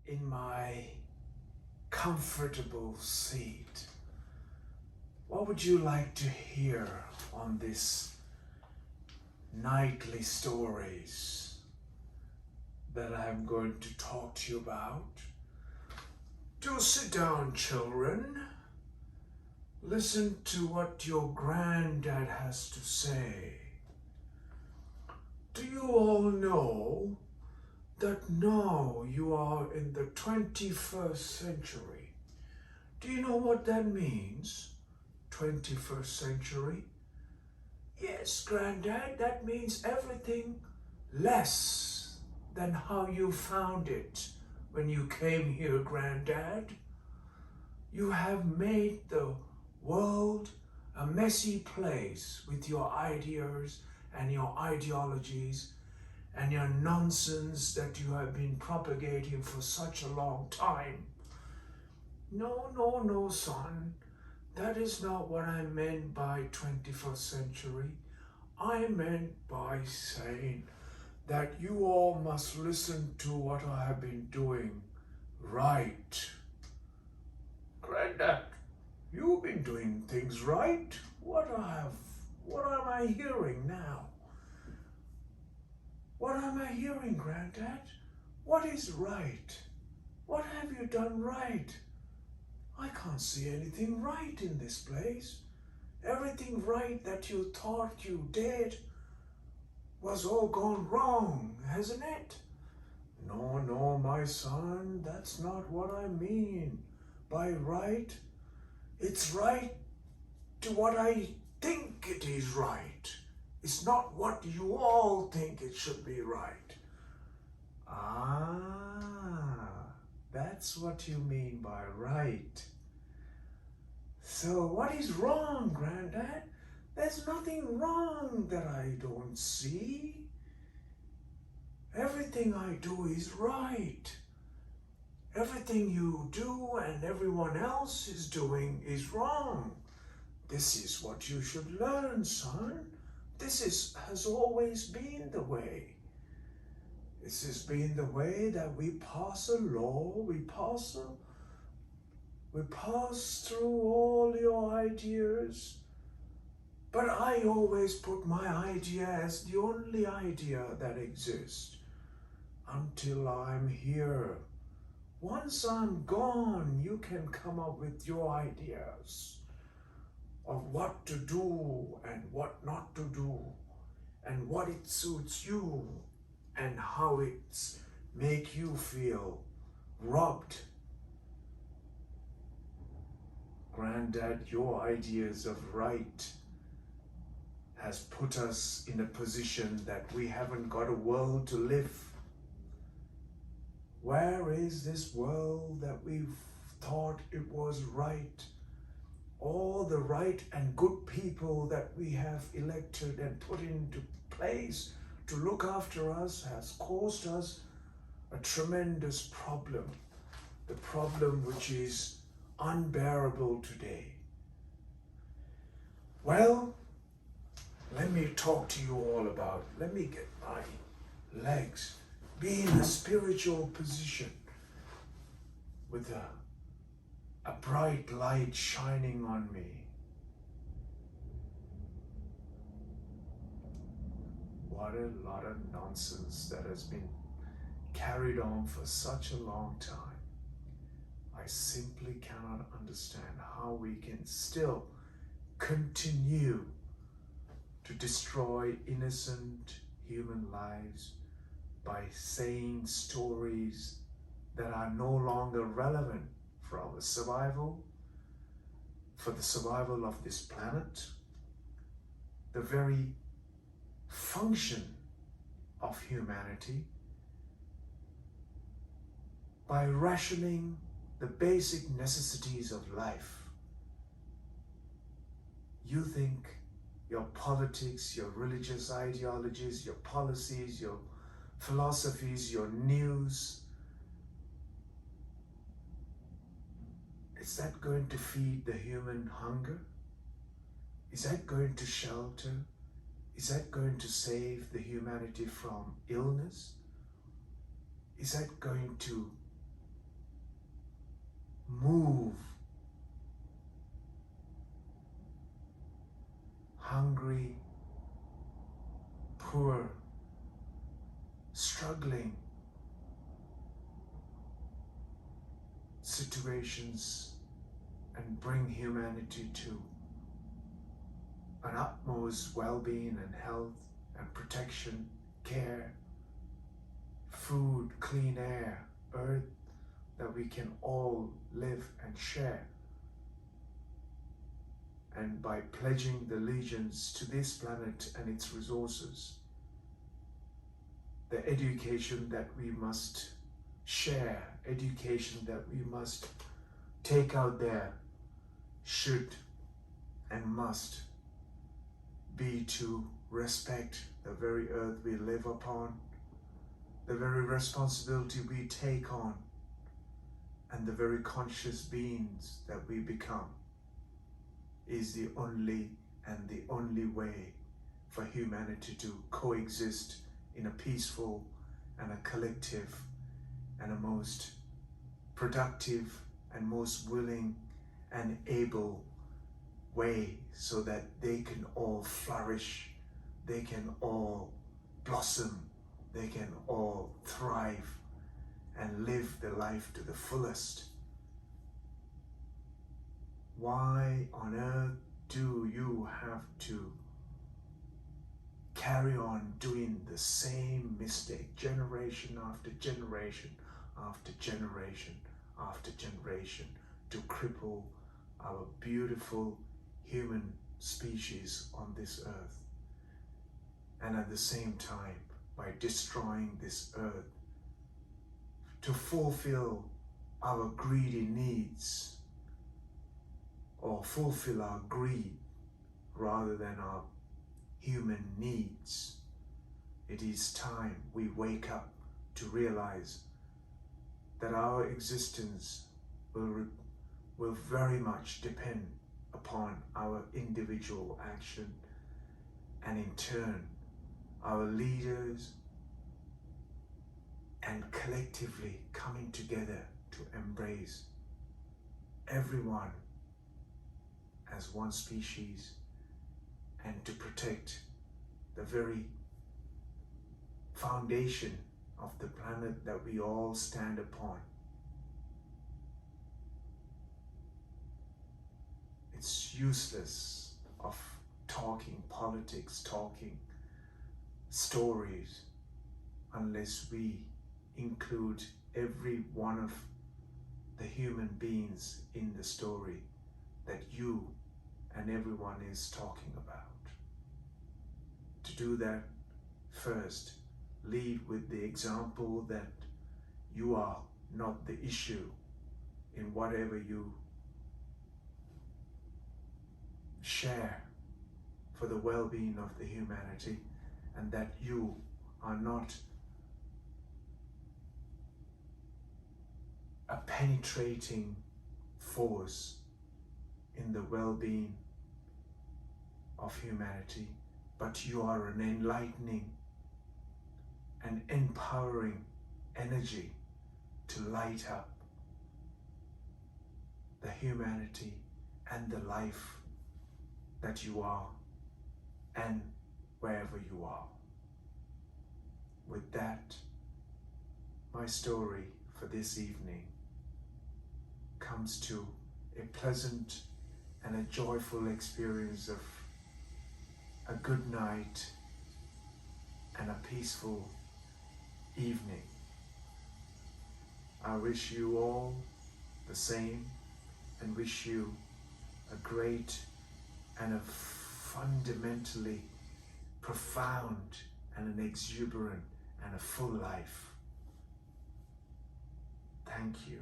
in my comfortable seat. What would you like to hear on this nightly stories that I'm going to talk to you about? Do sit down, children. Listen to what your granddad has to say. Do you all know that now you are in the 21st century? Do you know what that means? 21st century? Yes, Granddad, that means everything less than how you found it when you came here, Granddad. You have made the world a messy place with your ideas and your ideologies and your nonsense that you have been propagating for such a long time. No, son. That is not what I meant by 21st century. I meant by saying that you all must listen to what I have been doing right. Granddad, you've been doing things right. What am I hearing now? What am I hearing, Granddad? What is right? What have you done right? I can't see anything right in this place. Everything right that you thought you did was all gone wrong, hasn't it? No, my son, that's not what I mean by right. It's right to what I think it is right. It's not what you all think it should be right. That's what you mean by right. So what is wrong, Granddad? There's nothing wrong that I don't see. Everything I do is right. Everything you do and everyone else is doing is wrong. This is what you should learn, son. Has always been the way. This has been the way that we pass a law, we pass through all your ideas. But I always put my idea as the only idea that exists until I'm here. Once I'm gone, you can come up with your ideas of what to do and what not to do and what it suits you and how it's make you feel robbed. Granddad, your ideas of right has put us in a position that we haven't got a world to live. Where is this world that we've thought it was right? All the right and good people that we have elected and put into place to look after us has caused us a tremendous problem. The problem which is unbearable today. Well, let me talk to you all about, let me get my legs, be in a spiritual position with a bright light shining on me. What a lot of nonsense that has been carried on for such a long time. I simply cannot understand how we can still continue to destroy innocent human lives by saying stories that are no longer relevant for our survival, for the survival of this planet, the very function of humanity, by rationing the basic necessities of life. You think your politics, your religious ideologies, your policies, your philosophies, your news, is that going to feed the human hunger? Is that going to shelter? Is that going to save the humanity from illness? Is that going to move hungry, poor, struggling situations and bring humanity to an utmost well-being and health and protection, care, food, clean air, earth that we can all live and share. And by pledging the allegiance to this planet and its resources, the education that we must share, education that we must take out there should and must be to respect the very earth we live upon, the very responsibility we take on, and the very conscious beings that we become is the only way for humanity to coexist in a peaceful and a collective and a most productive and most willing and able way, so that they can all flourish, they can all blossom, they can all thrive and live their life to the fullest. Why on earth do you have to carry on doing the same mistake generation after generation after generation after generation to cripple our beautiful human species on this earth, and at the same time by destroying this earth to fulfill our greedy needs, or fulfill our greed rather than our human needs? It is time we wake up to realize that our existence will very much depend upon our individual action, and in turn our leaders and collectively coming together to embrace everyone as one species and to protect the very foundation of the planet that we all stand upon. It's useless of talking politics, talking stories, unless we include every one of the human beings in the story that you and everyone is talking about. To do that, first, lead with the example that you are not the issue in whatever you share for the well-being of the humanity, and that you are not a penetrating force in the well-being of humanity, but you are an enlightening and empowering energy to light up the humanity and the life that you are and wherever you are. With that, my story for this evening comes to a pleasant and a joyful experience of a good night and a peaceful evening. I wish you all the same, and wish you a great and a fundamentally profound and an exuberant and a full life. Thank you.